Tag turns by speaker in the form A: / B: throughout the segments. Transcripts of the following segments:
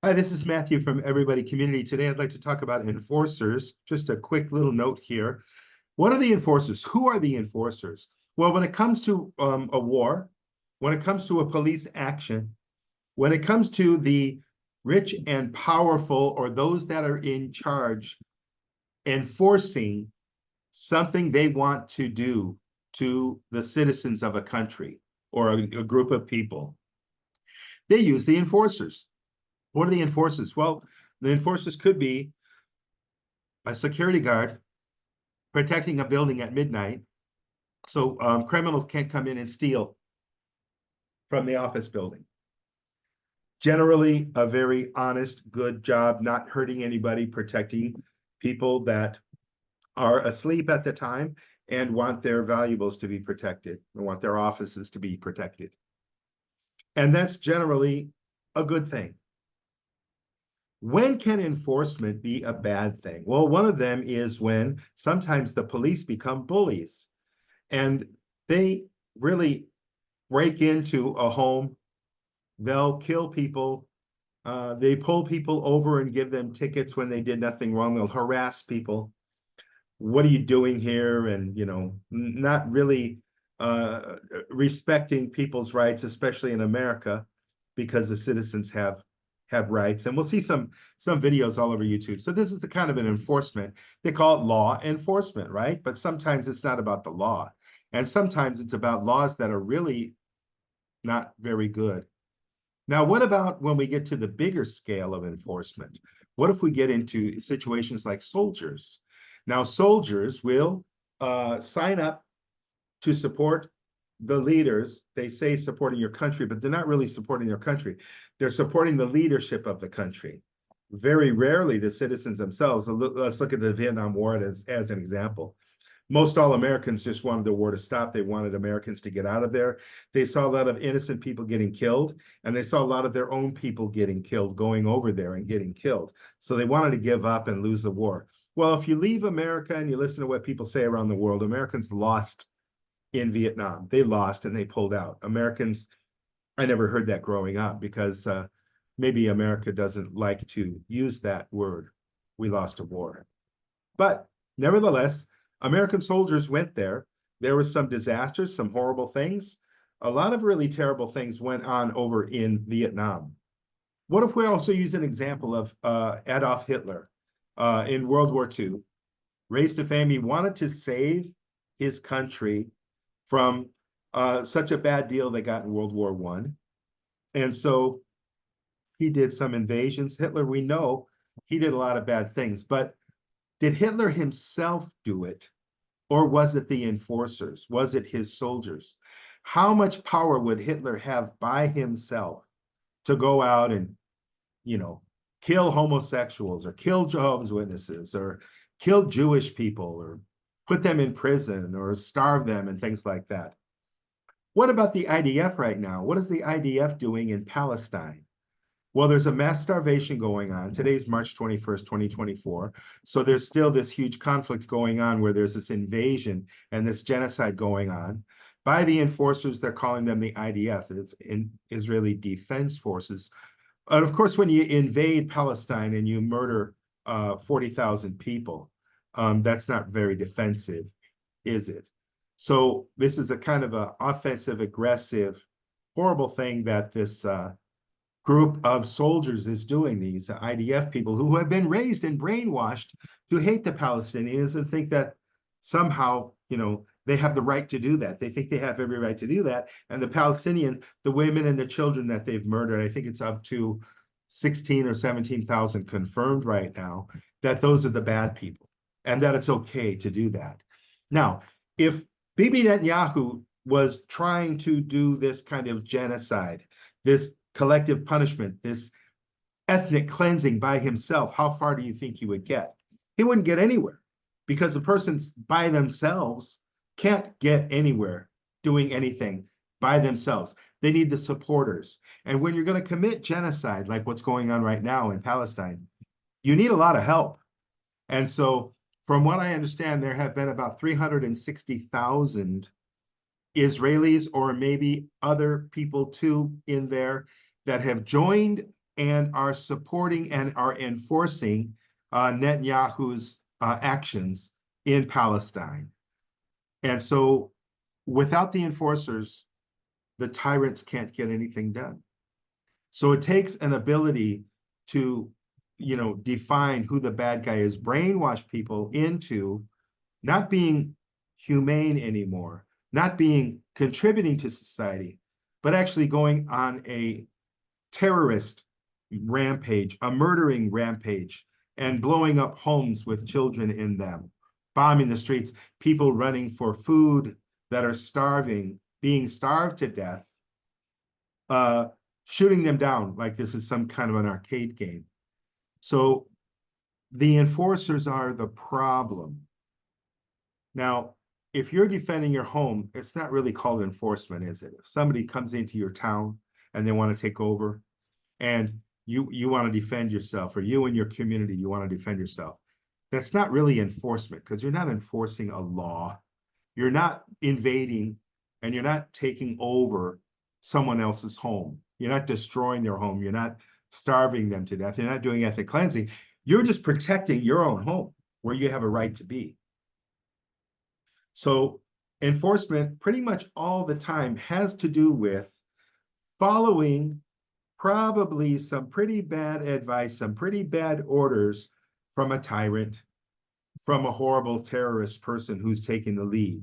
A: Hi, this is Matthew from Everybody Community. Today, I'd like to talk about enforcers. Just a quick little note here. What are the enforcers? Who are the enforcers? Well, when it comes to a war, when it comes to a police action, when it comes to the rich and powerful or those that are in charge enforcing something they want to do to the citizens of a country or a group of people, they use the enforcers. What are the enforcers? Well, the enforcers could be a security guard protecting a building at midnight so criminals can't come in and steal from the office building. Generally, a very honest, good job, not hurting anybody, protecting people that are asleep at the time and want their valuables to be protected and want their offices to be protected. And that's generally a good thing. When can enforcement be a bad thing? Well, one of them is when sometimes the police become bullies and they really break into a home. They'll kill people. They pull people over and give them tickets when they did nothing wrong. They'll harass people. What are you doing here? And, not really uh, respecting people's rights, especially in America, because the citizens have rights. And we'll see some videos all over YouTube. So this is the kind of an enforcement. They call it law enforcement, right? But sometimes it's not about the law. And sometimes it's about laws that are really not very good. Now, what about when we get to the bigger scale of enforcement? What if we get into situations like soldiers? Now, soldiers will sign up to support the leaders. They say supporting your country, but they're not really supporting your country. They're supporting the leadership of the country. Very rarely the citizens themselves. Let's look at the Vietnam War as an example. Most all Americans just wanted the war to stop. They wanted Americans to get out of there. They saw a lot of innocent people getting killed, and they saw a lot of their own people getting killed, going over there and getting killed. So they wanted to give up and lose the war. Well, if you leave America and you listen to what people say around the world, Americans lost in Vietnam. They lost and they pulled out. Americans, I never heard that growing up because maybe America doesn't like to use that word. We lost a war. But nevertheless, American soldiers went there. There was some disasters, some horrible things. A lot of really terrible things went on over in Vietnam. What if we also use an example of Adolf Hitler in World War II? Raised a family, wanted to save his country from such a bad deal they got in World War I. And so he did some invasions. Hitler, we know he did a lot of bad things, but did Hitler himself do it? Or was it the enforcers? Was it his soldiers? How much power would Hitler have by himself to go out and, you know, kill homosexuals or kill Jehovah's Witnesses or kill Jewish people or put them in prison or starve them and things like that? What about the IDF right now? What is the IDF doing in Palestine? Well, there's a mass starvation going on. Today's March 21st, 2024. So there's still this huge conflict going on where there's this invasion and this genocide going on by the enforcers. They're calling them the IDF. It's in Israeli Defense Forces. But of course, when you invade Palestine and you murder 40,000 people, that's not very defensive, is it? So this is a kind of a offensive, aggressive, horrible thing that this group of soldiers is doing, these IDF people who have been raised and brainwashed to hate the Palestinians and think that somehow, they have the right to do that. They think they have every right to do that. And the women and the children that they've murdered, I think it's up to 16 or 17,000 confirmed right now, that those are the bad people and that it's okay to do that. Now, if Bibi Netanyahu was trying to do this kind of genocide, this collective punishment, this ethnic cleansing by himself, how far do you think he would get? He wouldn't get anywhere because the persons by themselves can't get anywhere doing anything by themselves. They need the supporters. And when you're going to commit genocide, like what's going on right now in Palestine, you need a lot of help. And so, from what I understand, there have been about 360,000 Israelis or maybe other people too in there that have joined and are supporting and are enforcing Netanyahu's actions in Palestine. And so without the enforcers, the tyrants can't get anything done. So it takes an ability to, define who the bad guy is, brainwash people into not being humane anymore, not being contributing to society, but actually going on a terrorist rampage, a murdering rampage, and blowing up homes with children in them, bombing the streets, people running for food that are starving, being starved to death, shooting them down like this is some kind of an arcade game. So the enforcers are the problem. Now, if you're defending your home, it's not really called enforcement, is it? If somebody comes into your town and they want to take over, and you want to defend yourself, or you and your community, you want to defend yourself, that's not really enforcement, because you're not enforcing a law. You're not invading, and you're not taking over someone else's home. You're not destroying their home. You're not starving them to death. You're not doing ethnic cleansing. You're just protecting your own home where you have a right to be. So enforcement pretty much all the time has to do with following probably some pretty bad advice, some pretty bad orders from a tyrant, from a horrible terrorist person who's taking the lead.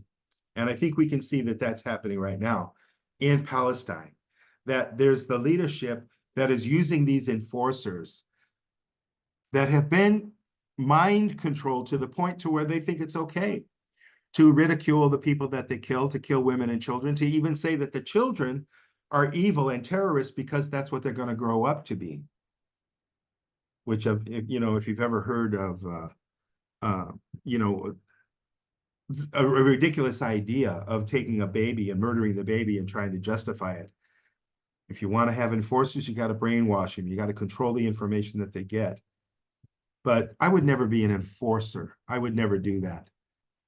A: And I think we can see that that's happening right now in Palestine, that there's the leadership that is using these enforcers that have been mind controlled to the point to where they think it's okay to ridicule the people that they kill, to kill women and children, to even say that the children are evil and terrorists because that's what they're going to grow up to be. Which, if you've ever heard of, a ridiculous idea of taking a baby and murdering the baby and trying to justify it. If you want to have enforcers, you got to brainwash them. You got to control the information that they get. But I would never be an enforcer. I would never do that.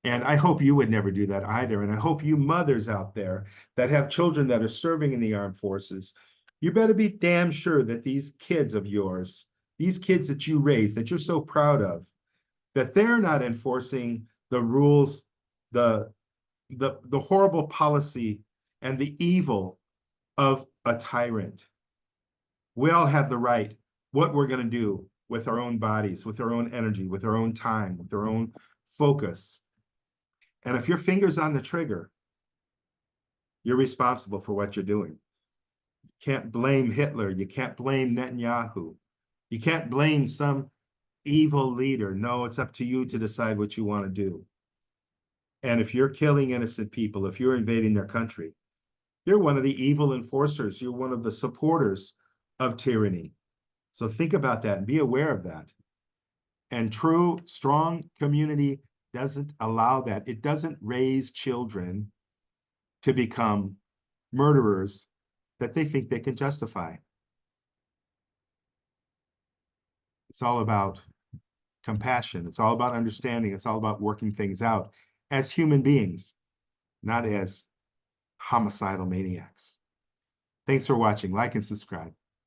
A: And I hope you would never do that either. And I hope you mothers out there that have children that are serving in the armed forces, you better be damn sure that these kids of yours, these kids that you raise, that you're so proud of, that they're not enforcing the rules, the horrible policy and the evil of a tyrant. We all have the right, what we're going to do with our own bodies, with our own energy, with our own time, with our own focus. And if your finger's on the trigger, you're responsible for what you're doing. You can't blame Hitler. You can't blame Netanyahu. You can't blame some evil leader. No, it's up to you to decide what you want to do. And if you're killing innocent people, if you're invading their country, you're one of the evil enforcers. You're one of the supporters of tyranny. So think about that and be aware of that. And true, strong community doesn't allow that. It doesn't raise children to become murderers that they think they can justify. It's all about compassion. It's all about understanding. It's all about working things out as human beings, not as homicidal maniacs. Thanks for watching. Like and subscribe.